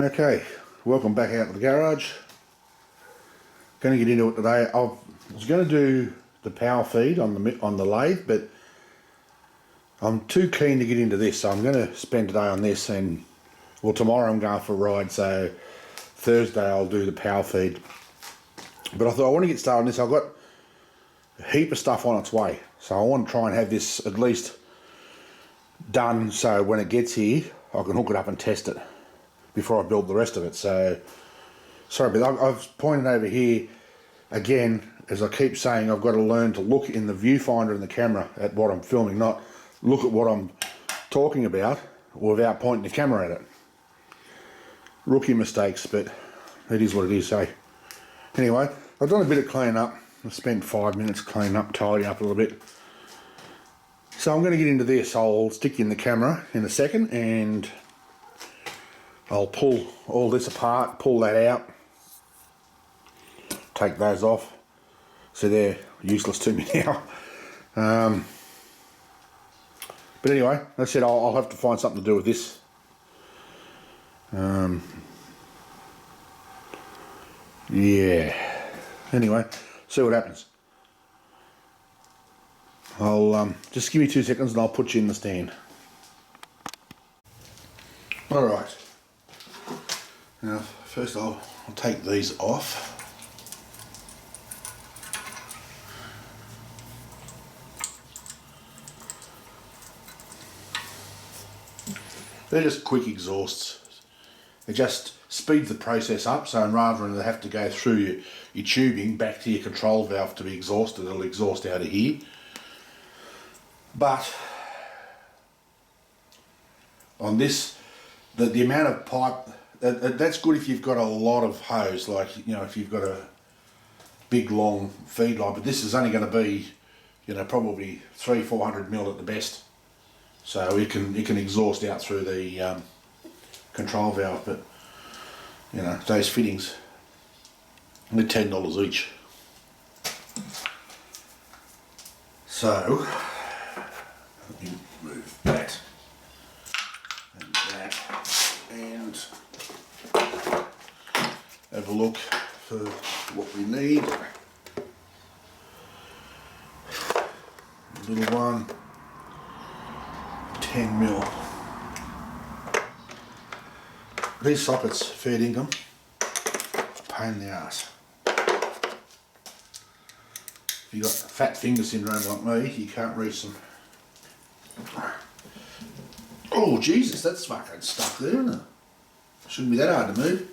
Okay, welcome back out to the garage. Going to get into it today. I was going to do the power feed on the lathe, but I'm too keen to get into this, so I'm going to spend today on this. And well, tomorrow I'm going for a ride, so Thursday I'll do the power feed. But I thought I want to get started on this. I've got a heap of stuff on its way, so I want to try and have this at least done, so when it gets here I can hook it up and test it before I build the rest of it. So sorry, but I've pointed over here again, as I keep saying, I've got to learn to look in the viewfinder in the camera at what I'm filming, not look at what I'm talking about without pointing the camera at it. Rookie mistakes, but it is what it is. So anyway, I've done a bit of cleaning up. I've spent 5 minutes cleaning up, tidying up a little bit. So I'm going to get into this. I'll stick in the camera in a second and I'll pull all this apart, pull that out, take those off, so they're useless to me now. But anyway, as I said, I'll have to find something to do with this. Yeah, anyway, see what happens. I'll just give me 2 seconds and I'll put you in the stand. Alright, now first I'll take these off. They're just quick exhausts. It just speeds the process up, so rather than have to go through your tubing back to your control valve to be exhausted, it'll exhaust out of here. But on this, the amount of pipe, that's good if you've got a lot of hose, like, you know, if you've got a big long feed line, but this is only going to be, you know, probably 300-400 mil at the best. So it can exhaust out through the control valve, but you know, those fittings, they're $10 each. So let me move that and that and have a look for what we need. A little one. 10 mil. These sockets, fair dinkum, pain in the ass. If you've got fat finger syndrome like me, you can't reach them. Oh Jesus, that's fucking stuck there, isn't it? Shouldn't be that hard to move.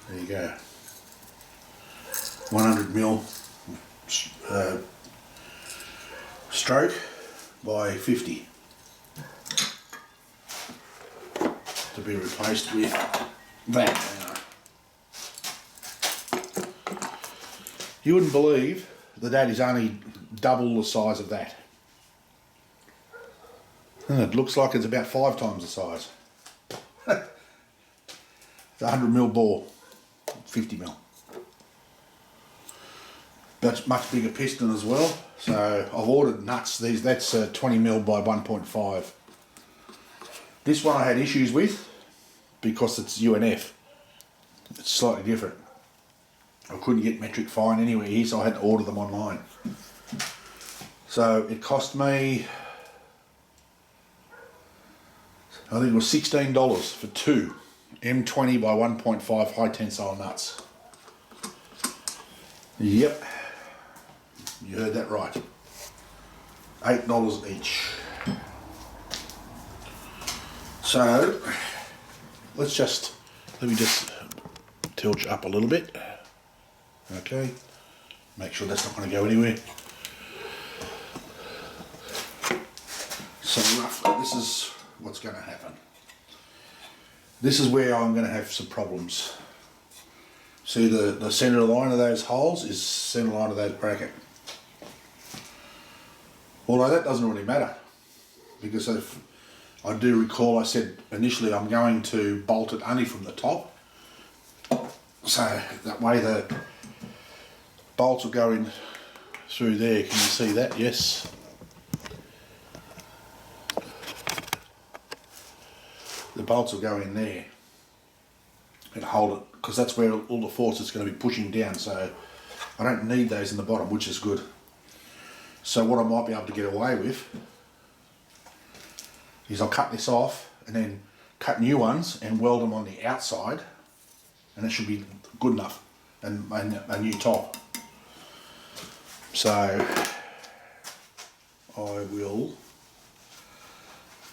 There you go. 100 mil stroke by 50 to be replaced with that. You wouldn't believe that is only double the size of that. And it looks like it's about 5 times the size. It's a 100 mil bore, 50 mil. That's much bigger piston as well. So I've ordered nuts. That's 20 mil by 1.5. This one I had issues with because it's UNF. It's slightly different. I couldn't get metric fine anywhere here, so I had to order them online. So it cost me, I think it was $16 for 2 M20 by 1.5 high tensile nuts. Yep, you heard that right. $8 each. So let me just tilt you up a little bit. Okay, make sure that's not going to go anywhere. So roughly, this is what's going to happen. This is where I'm going to have some problems. See the centre line of those holes is centre line of that bracket. Although that doesn't really matter, because if I do recall I said initially I'm going to bolt it only from the top, so that way the bolts will go in through there. Can you see that? Yes. The bolts will go in there and hold it, because that's where all the force is going to be pushing down, so I don't need those in the bottom, which is good. So what I might be able to get away with is I'll cut this off and then cut new ones and weld them on the outside, and it should be good enough, and a new top. So I will,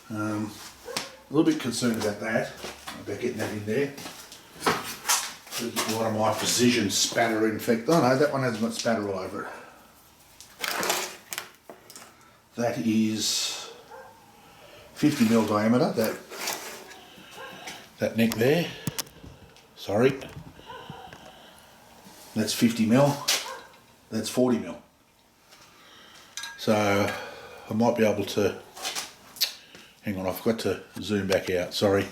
a little bit concerned about that, about getting that in there. One of my precision spatter infect. Oh no, that one hasn't got spatter all over it. That is 50mm diameter, that neck there. Sorry. That's 50mm. That's 40mm. So I might be able to, hang on, I forgot to zoom back out, sorry.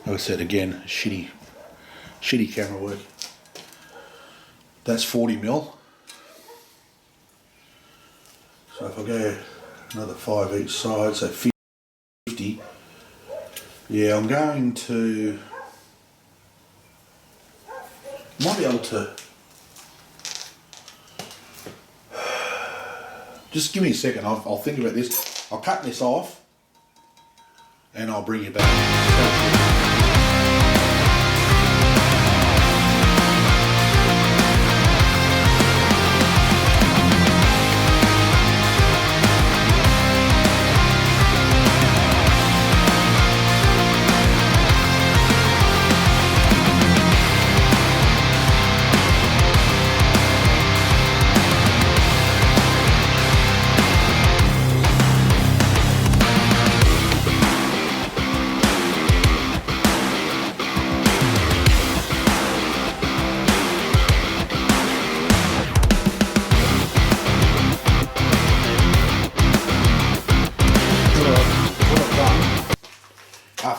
Like I said again, shitty camera work. That's 40mm. So if I go another 5 each side, so 50. Yeah, I'm going to, might be able to, just give me a second, I'll think about this. I'll cut this off and I'll bring you back.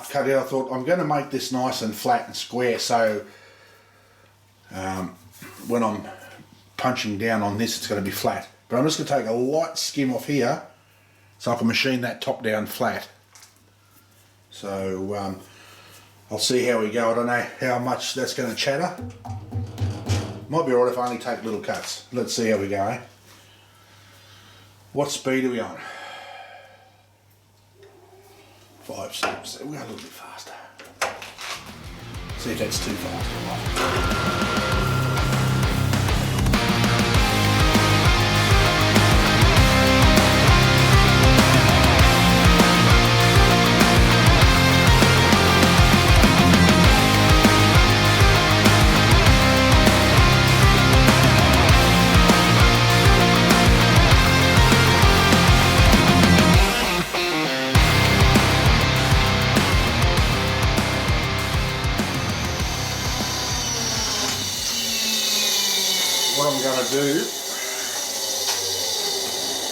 Cut out, I thought I'm going to make this nice and flat and square, so when I'm punching down on this it's going to be flat. But I'm just going to take a light skim off here so I can machine that top down flat. So I'll see how we go. I don't know how much that's going to chatter. Might be alright if I only take little cuts. Let's see how we go, eh? What speed are we on? 5 steps. We'll go a little bit faster. See if that's too fast. What I'm going to do,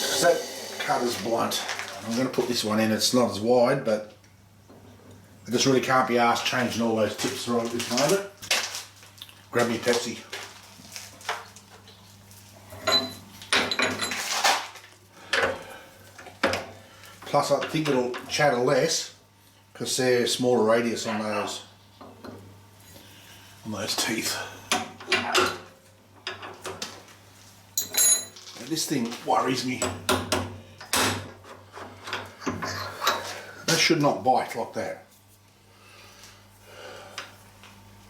because that cut is blunt, I'm going to put this one in. It's not as wide, but I just really can't be asked changing all those tips right at this moment. Grab me Pepsi. Plus I think it'll chatter less because they're smaller radius on those teeth. This thing worries me. That should not bite like that.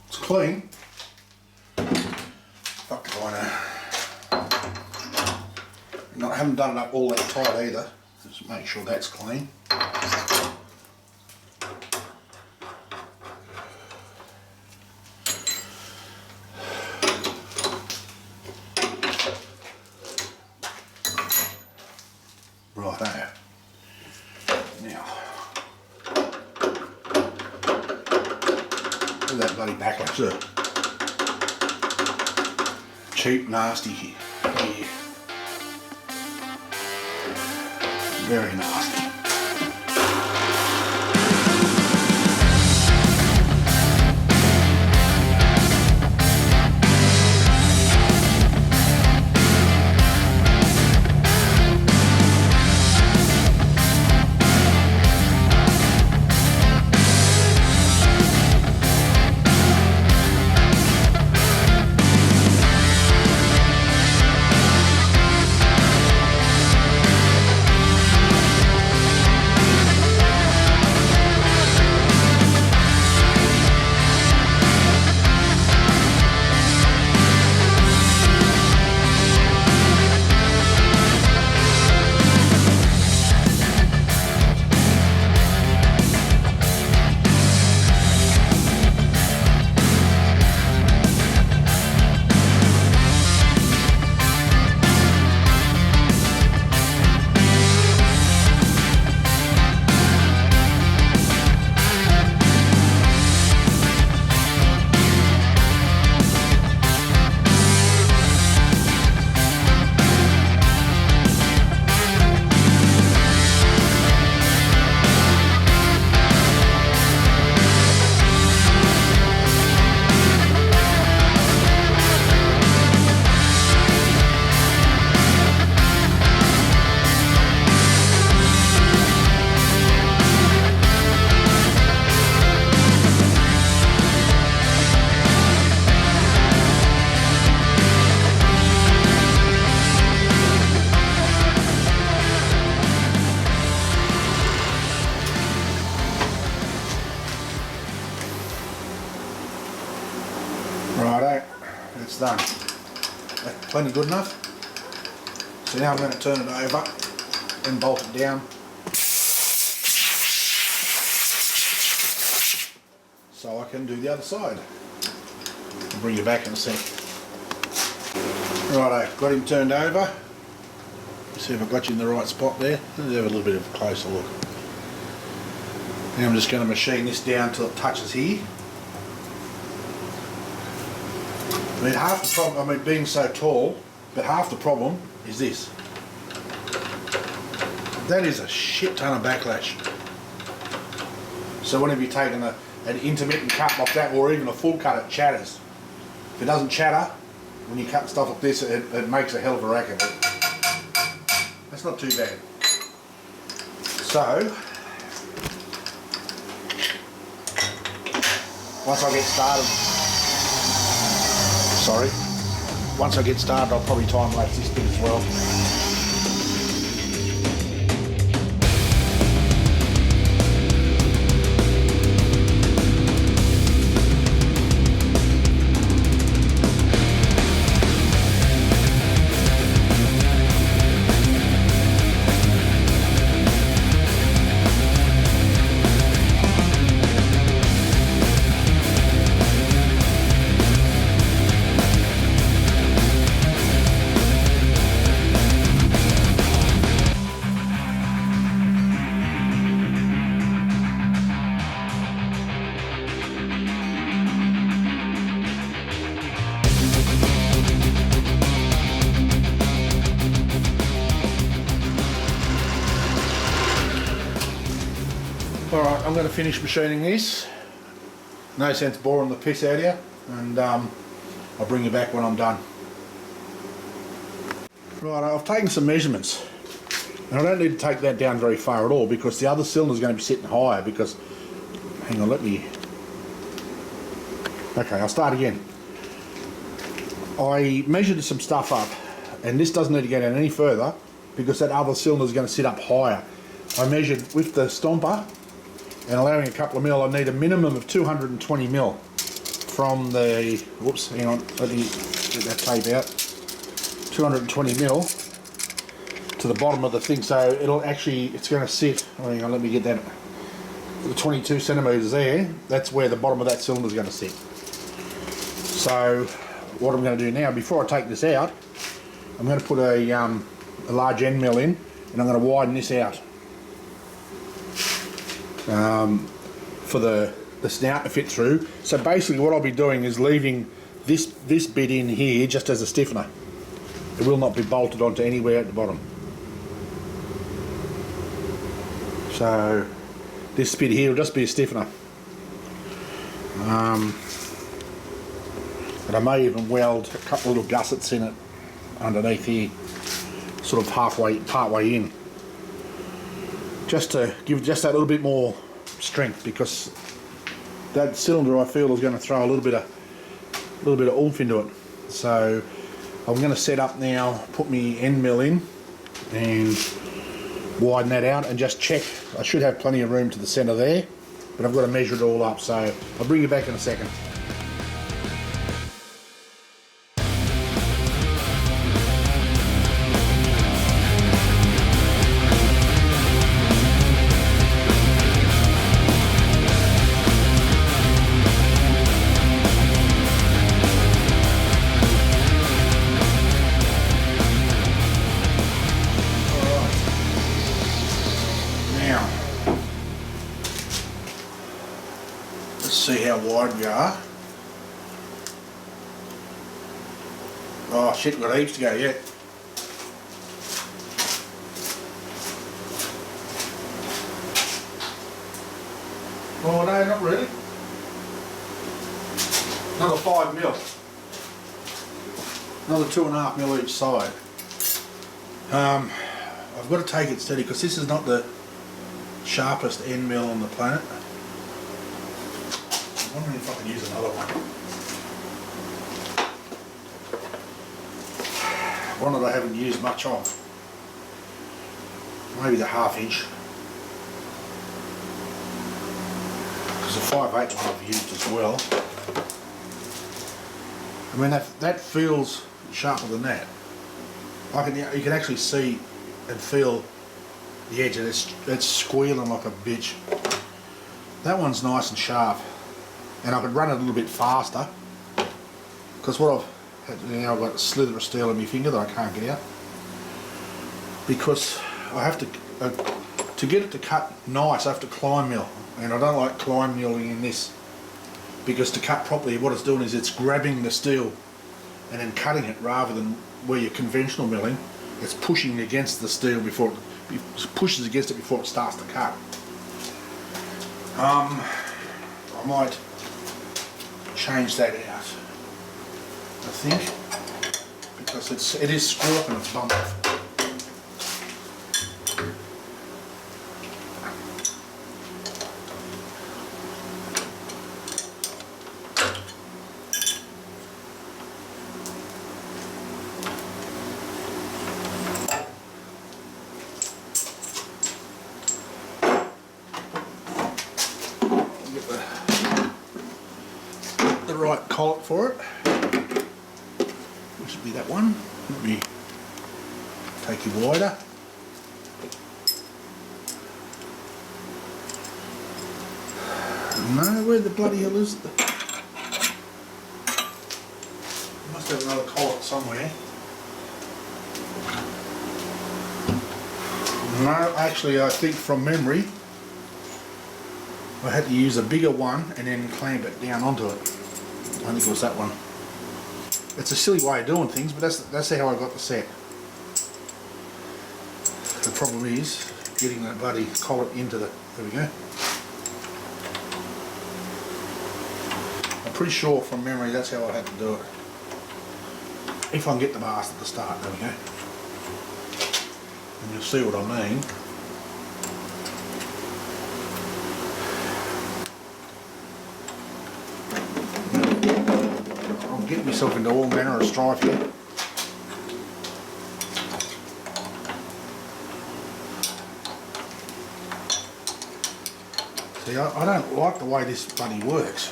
It's clean. Fuck, haven't done it up all that tight either. Just make sure that's clean. Righto. Now, look at that bloody backlash. Cheap, nasty here. Very nasty. Righto, it's done. That's plenty good enough. So now I'm going to turn it over and bolt it down. So I can do the other side. I'll bring you back in a sec. Righto, got him turned over. See if I got you in the right spot there. Let's have a little bit of a closer look. Now I'm just going to machine this down till it touches here. I mean, half the problem, I mean, being so tall, but half the problem is this. That is a shit ton of backlash. So whenever you're taking an intermittent cut like that, or even a full cut, it chatters. If it doesn't chatter, when you cut stuff like this, it makes a hell of a racket. That's not too bad. So, once I get started, I'll probably time lapse this bit as well. Alright, I'm going to finish machining this. No sense boring the piss out of you, and I'll bring you back when I'm done. Right, I've taken some measurements, and I don't need to take that down very far at all because the other cylinder is going to be sitting higher because, hang on, okay, I'll start again. I measured some stuff up, and this doesn't need to go down any further because that other cylinder is going to sit up higher. I measured with the Stomper, and allowing a couple of mil, I need a minimum of 220 mil from the, whoops, hang on, let me get that tape out, 220 mil to the bottom of the thing, so it'll actually, it's going to sit, hang on, let me get that, the 22 centimetres there, that's where the bottom of that cylinder is going to sit. So what I'm going to do now, before I take this out, I'm going to put a large end mill in, and I'm going to widen this out for the snout to fit through. So basically what I'll be doing is leaving this bit in here just as a stiffener. It will not be bolted onto anywhere at the bottom. So this bit here will just be a stiffener. And I may even weld a couple of little gussets in it underneath here, sort of partway in, just to give just that little bit more strength, because that cylinder I feel is going to throw a little bit of oomph into it. So I'm going to set up now, put my end mill in and widen that out and just check. I should have plenty of room to the centre there, but I've got to measure it all up, so I'll bring you back in a second. See how wide we are. Oh shit, we've got heaps to go yet. Oh no, not really. Another 5 mil. Another 2.5 mil each side. I've got to take it steady because this is not the sharpest end mill on the planet. I'm wondering if I can use another one that I haven't used much of. Maybe the 1/2 inch. Because the 5/8 one I've used as well. I mean that feels sharper than that. You can actually see and feel the edge, and it's squealing like a bitch. That one's nice and sharp. And I could run it a little bit faster, because what I've got a slither of steel in my finger that I can't get out, because I have to get it to cut nice I have to climb mill, and I don't like climb milling in this, because to cut properly what it's doing is it's grabbing the steel and then cutting it, rather than where you're conventional milling, it's pushing against the steel before it pushes against it before it starts to cut. I might change that out, I think, because it is squawking its bum off. The right collet for it, which would be that one. Let me take you wider. No, where the bloody hell is it? Must have another collet somewhere. No, actually I think from memory I had to use a bigger one and then clamp it down onto it. I think it was that one. It's a silly way of doing things, but that's how I got the set. The problem is getting that bloody collet into the... There we go. I'm pretty sure from memory that's how I had to do it. If I can get the bastard to start, there we go. And you'll see what I mean. Get myself into all manner of strife here. See, I don't like the way this bloody works.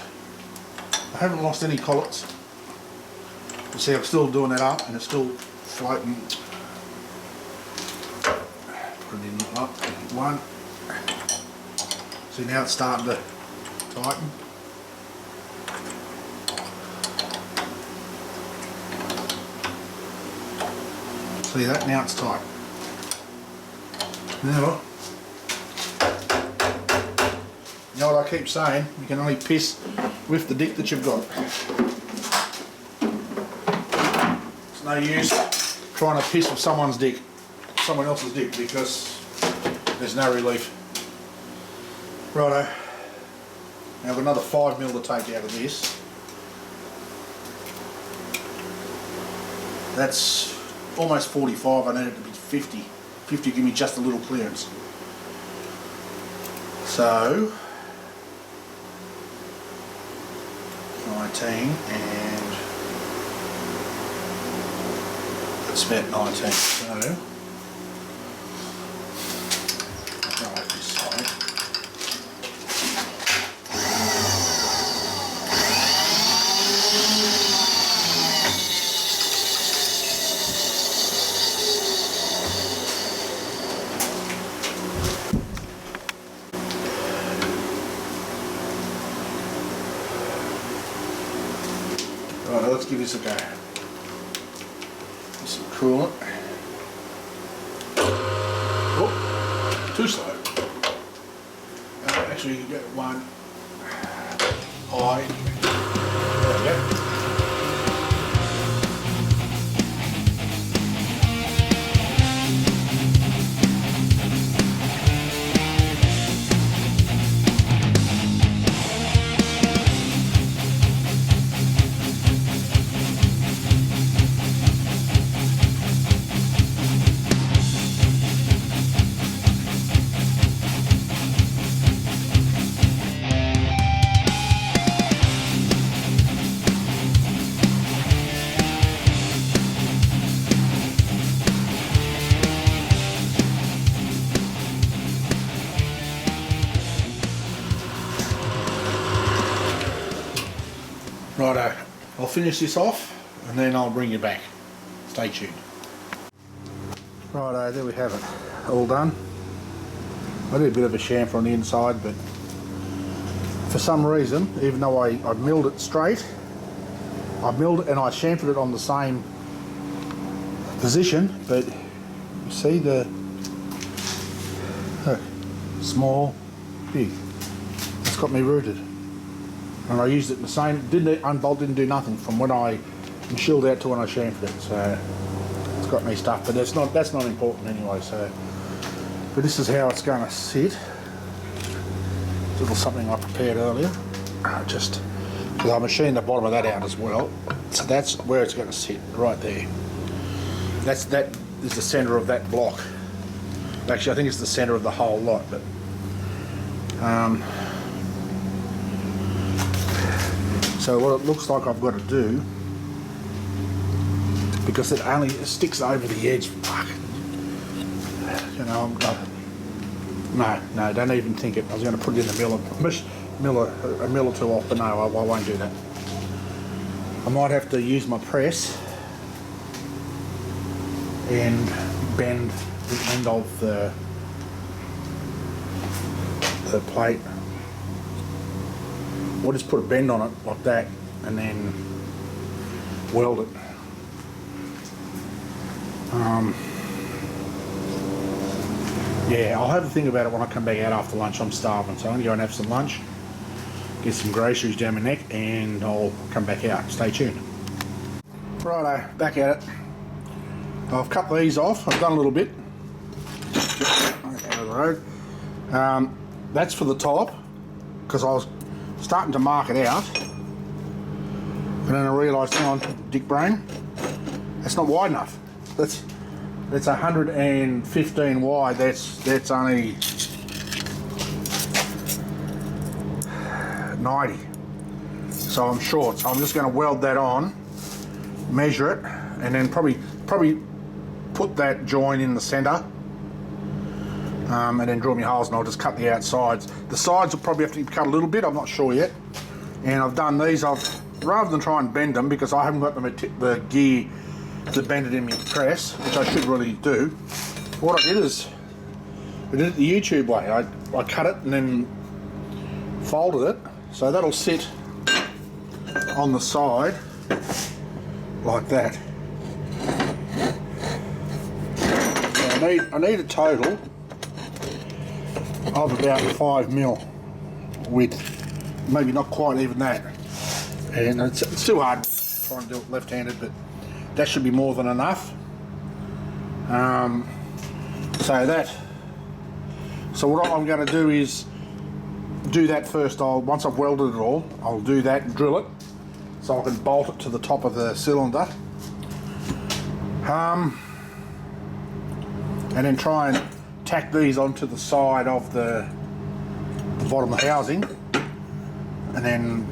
I haven't lost any collets. You see, I'm still doing that up and it's still floating. put it in up. One. See, now it's starting to tighten. See that? Now it's tight. Now, you know what I keep saying? You can only piss with the dick that you've got. It's no use trying to piss with someone else's dick, because there's no relief. Righto. Now I've got another 5mm to take out of this. That's almost 45. I need it to be 50. 50 give me just a little clearance. So 19, and that's about 19. So go over this side. Right, let's give this a go. Some coolant. Oh, too slow. Actually, you get one eye. There we go. Righto, I'll finish this off and then I'll bring you back. Stay tuned. Righto, there we have it. All done. I did a bit of a chamfer on the inside, but for some reason, even though I milled it straight, I milled it and I chamfered it on the same position, but you see the small, big. It's got me rooted. And I used it the same, didn't unbolt, didn't do nothing from when I shilled out to when I chamfered it. So it's got me stuff, but that's not important anyway. So, but this is how it's going to sit. A little something I prepared earlier, just because I machined the bottom of that out as well. So that's where it's going to sit, right there. That is the centre of that block. Actually, I think it's the centre of the whole lot, but. So what it looks like I've got to do, because it only sticks over the edge, fuck. You know, no, don't even think it. I was going to put it in the a mill or two off, but no, I won't do that. I might have to use my press and bend the end of the plate. Or just put a bend on it like that and then weld it. Yeah, I'll have a think about it when I come back out after lunch. I'm starving, so I'm going to go and have some lunch, get some groceries down my neck, and I'll come back out. Stay tuned. Righto, back at it. I've cut these off. I've done a little bit. Out of the road. That's for the top, because I was starting to mark it out, and then I realised, hang on, dick brain, that's not wide enough. That's 115 wide. That's only 90. So I'm short. So I'm just going to weld that on, measure it, and then probably put that join in the centre. And then drill my holes, and I'll just cut the outsides. The sides will probably have to be cut a little bit, I'm not sure yet. And I've done these, rather than try and bend them, because I haven't got the gear to bend it in my press, which I should really do, what I did is We did it the YouTube way. I cut it and then folded it, so that'll sit on the side like that. So I need a total of about 5mm width, maybe not quite even that. And it's too hard trying to do it left-handed, but that should be more than enough. So what I'm going to do is do that first. Once I've welded it all, I'll do that and drill it so I can bolt it to the top of the cylinder. And then try and tack these onto the side of the bottom of the housing, and then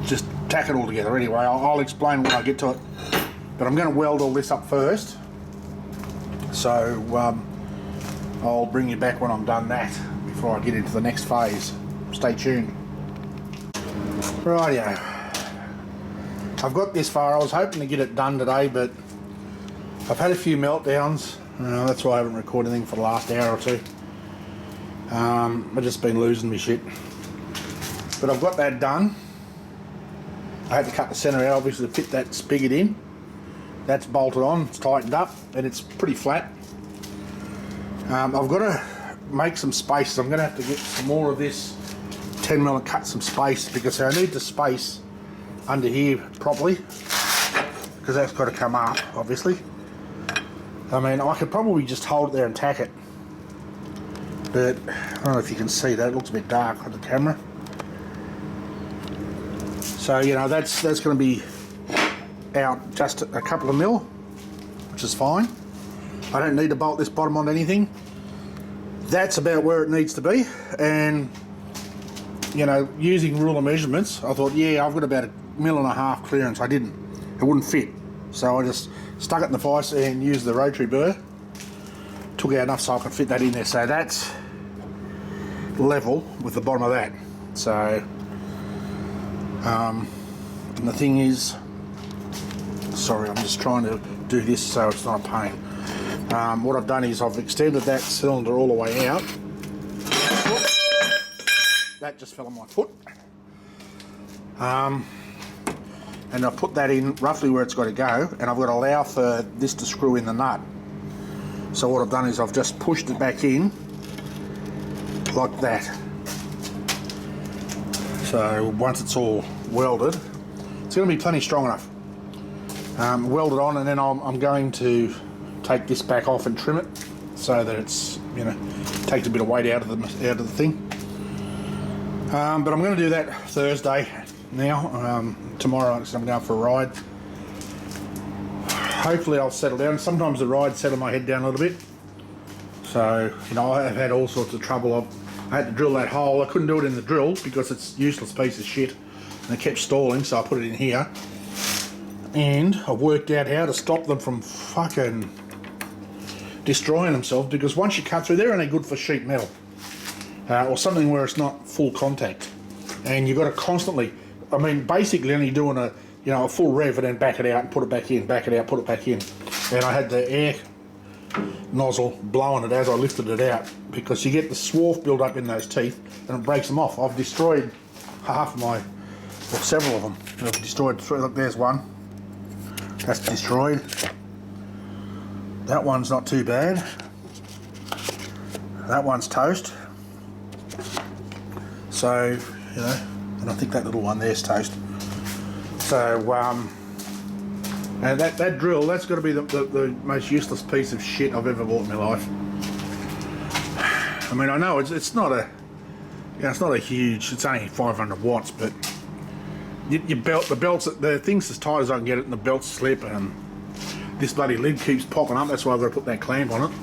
just tack it all together. Anyway, I'll explain when I get to it, but I'm going to weld all this up first, so I'll bring you back when I'm done that before I get into the next phase. Stay tuned. Rightio, I've got this far. I was hoping to get it done today, but I've had a few meltdowns. That's why I haven't recorded anything for the last hour or two. I've just been losing my shit. But I've got that done. I had to cut the centre out, obviously, to fit that spigot in. That's bolted on, it's tightened up, and it's pretty flat. I've got to make some spaces. I'm going to have to get some more of this 10mm and cut some space, because I need to space under here properly, because that's got to come up, obviously. I mean, I could probably just hold it there and tack it, but I don't know if you can see that. It looks a bit dark on the camera. So, you know, that's going to be out just a couple of mil, which is fine. I don't need to bolt this bottom on anything. That's about where it needs to be. And, you know, using ruler measurements, I thought, yeah, I've got about 1.5 mil clearance. I didn't. It wouldn't fit. So I just stuck it in the vise and used the rotary burr. Took out enough so I could fit that in there. So that's level with the bottom of that. So, and the thing is, sorry, I'm just trying to do this so it's not a pain. What I've done is I've extended that cylinder all the way out. That just fell on my foot. And I've put that in roughly where it's got to go, and I've got to allow for this to screw in the nut. So what I've done is I've just pushed it back in like that. So once it's all welded, it's going to be plenty strong enough. Weld it on, and then I'm going to take this back off and trim it so that it's, you know, takes a bit of weight out of the thing. But I'm going to do that Thursday now. Tomorrow I'm going for a ride. Hopefully I'll settle down. Sometimes the rides settle my head down a little bit. So, you know, I have had all sorts of trouble. I had to drill that hole. I couldn't do it in the drill because it's a useless piece of shit, and it kept stalling, so I put it in here. And I've worked out how to stop them from fucking destroying themselves, because once you cut through, they're only good for sheet metal or something where it's not full contact, and you've got to constantly, I mean, basically only doing a, you know, a full rev and then back it out and put it back in, back it out, put it back in. And I had the air nozzle blowing it as I lifted it out, because you get the swarf build up in those teeth and it breaks them off. I've destroyed half of my, or several of them. I've destroyed three. Look, there's one. That's destroyed. That one's not too bad. That one's toast. So, you know, and I think that little one there's toast. So, and that drill, that's got to be the most useless piece of shit I've ever bought in my life. I mean, I know it's not a, you know, it's not a huge, it's only 500 watts, but your belt, the thing's as tight as I can get it, and the belts slip, and this bloody lid keeps popping up. That's why I've got to put that clamp on it.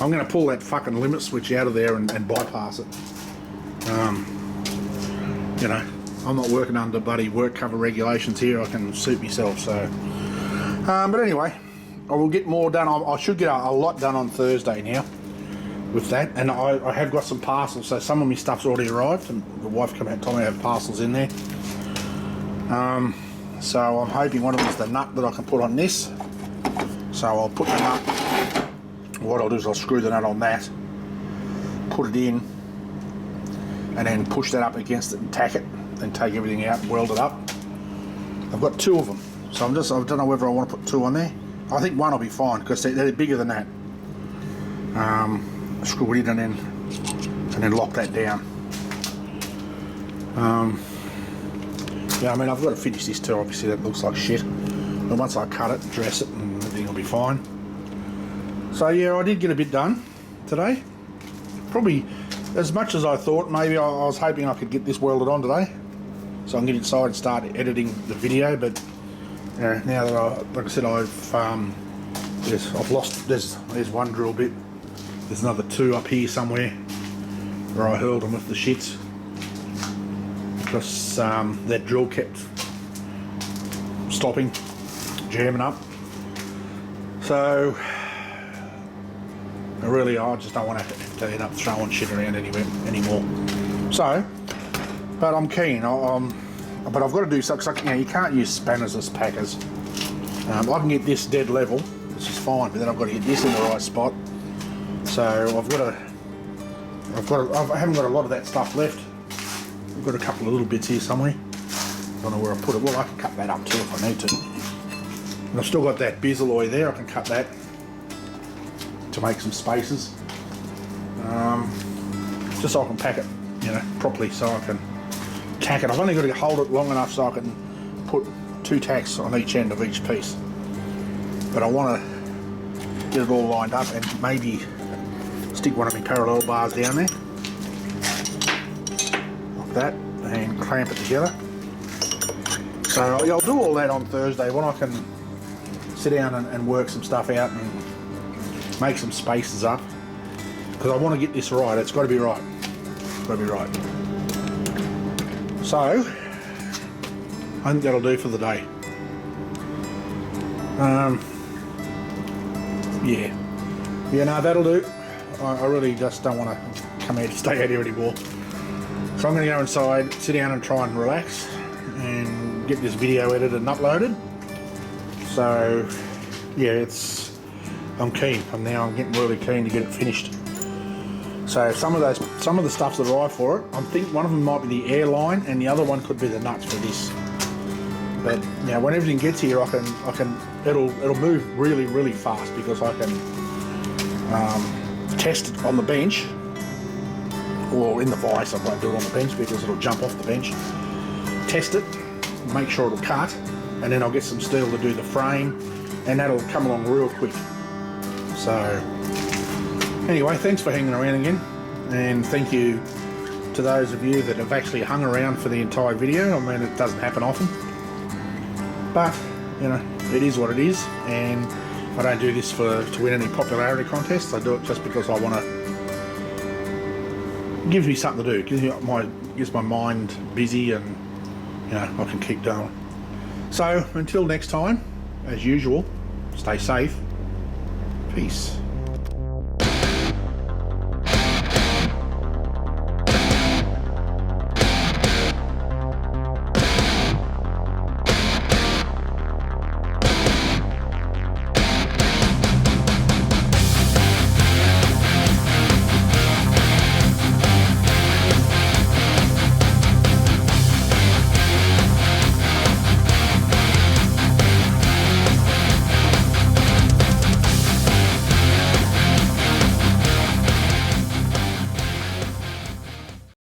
I'm going to pull that fucking limit switch out of there and bypass it. You know, I'm not working under bloody work cover regulations here. I can suit myself. So, but anyway, I will get more done. I should get a lot done on Thursday now with that, and I have got some parcels. So some of my stuff's already arrived, and the wife came out and told me I have parcels in there. So I'm hoping one of them is the nut that I can put on this. So I'll put the nut. What I'll do is I'll screw the nut on that, put it in and then push that up against it and tack it, then take everything out and weld it up. I've got 2 of them, so I don't know whether I want to put 2 on there. I think 1 will be fine because they're bigger than that. Screw it in and then lock that down. Yeah, I mean, I've got to finish this too. Obviously that looks like shit, but once I cut it, dress it, and everything will be fine. So yeah, I did get a bit done today. Probably as much as I thought. Maybe I was hoping I could get this welded on today, so I can get inside and start editing the video. But you know, now that like I said, I've lost. There's 1 drill bit. There's another 2 up here somewhere where I hurled them with the shits because that drill kept stopping, jamming up. So really, I just don't want to end up throwing shit around anymore. So, but I'm keen. But I've got to do something. You know, you can't use spanners as packers. I can get this dead level, which is fine, but then I've got to get this in the right spot. So I haven't got a lot of that stuff left. I've got a couple of little bits here somewhere. I don't know where I put it. Well, I can cut that up too if I need to. And I've still got that bisalloy there. I can cut that to make some spaces. Just so I can pack it, you know, properly, so I can tack it. I've only got to hold it long enough so I can put 2 tacks on each end of each piece. But I want to get it all lined up and maybe stick one of my parallel bars down there like that and clamp it together. So I'll do all that on Thursday when I can sit down and work some stuff out and make some spaces up, because I want to get this right. It's got to be right. It's got to be right. So I think that'll do for the day. Yeah, no, that'll do. I really just don't want to come here to stay out here anymore. So I'm going to go inside, sit down and try and relax and get this video edited and uploaded. So yeah, I'm keen. I'm getting really keen to get it finished. So some of the stuff's arrived for it. I think one of them might be the air line and the other one could be the nuts for this. But you know, when everything gets here, it'll move really, really fast because I can test it on the bench or in the vise. I won't do it on the bench because it'll jump off the bench. Test it, make sure it'll cut, and then I'll get some steel to do the frame, and that'll come along real quick. So anyway, thanks for hanging around again, and thank you to those of you that have actually hung around for the entire video. I mean, it doesn't happen often, but you know, it is what it is, and I don't do this to win any popularity contests. I do it just because I want to. Gives me something to do. Gives my mind busy, and you know, I can keep going. So until next time, as usual, stay safe. Peace.